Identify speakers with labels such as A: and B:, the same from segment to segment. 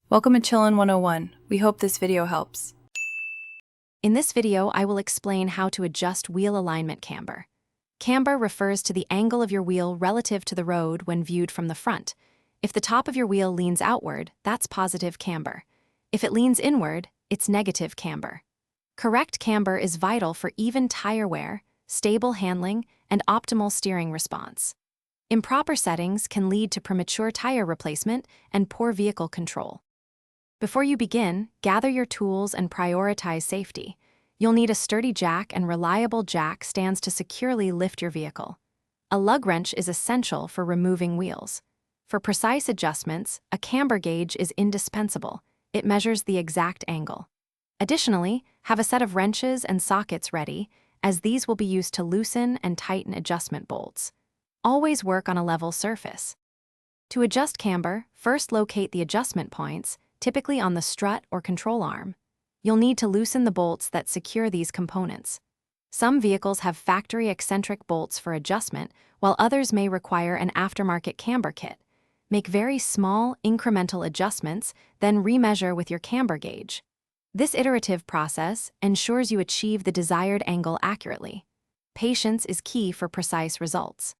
A: Welcome to Chillin' 101. We hope this video helps.
B: In this video, I will explain how to adjust wheel alignment camber. Camber refers to the angle of your wheel relative to the road when viewed from the front. If the top of your wheel leans outward, that's positive camber. If it leans inward, it's negative camber. Correct camber is vital for even tire wear, stable handling, and optimal steering response. Improper settings can lead to premature tire replacement and poor vehicle control. Before you begin, gather your tools and prioritize safety. You'll need a sturdy jack and reliable jack stands to securely lift your vehicle. A lug wrench is essential for removing wheels. For precise adjustments, a camber gauge is indispensable. It measures the exact angle. Additionally, have a set of wrenches and sockets ready, as these will be used to loosen and tighten adjustment bolts. Always work on a level surface. To adjust camber, first locate the adjustment points, typically on the strut or control arm. You'll need to loosen the bolts that secure these components. Some vehicles have factory eccentric bolts for adjustment, while others may require an aftermarket camber kit. Make very small, incremental adjustments, then remeasure with your camber gauge. This iterative process ensures you achieve the desired angle accurately. Patience is key for precise results.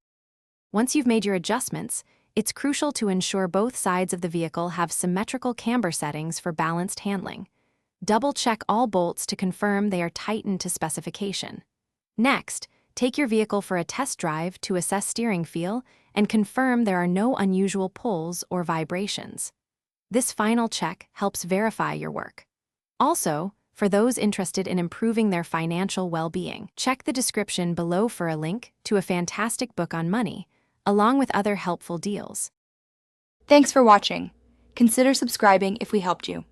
B: Once you've made your adjustments, it's crucial to ensure both sides of the vehicle have symmetrical camber settings for balanced handling. Double-check all bolts to confirm they are tightened to specification. Next, take your vehicle for a test drive to assess steering feel and confirm there are no unusual pulls or vibrations. This final check helps verify your work. Also, for those interested in improving their financial well-being, check the description below for a link to a fantastic book on money, along with other helpful deals.
A: Thanks for watching. Consider subscribing if we helped you.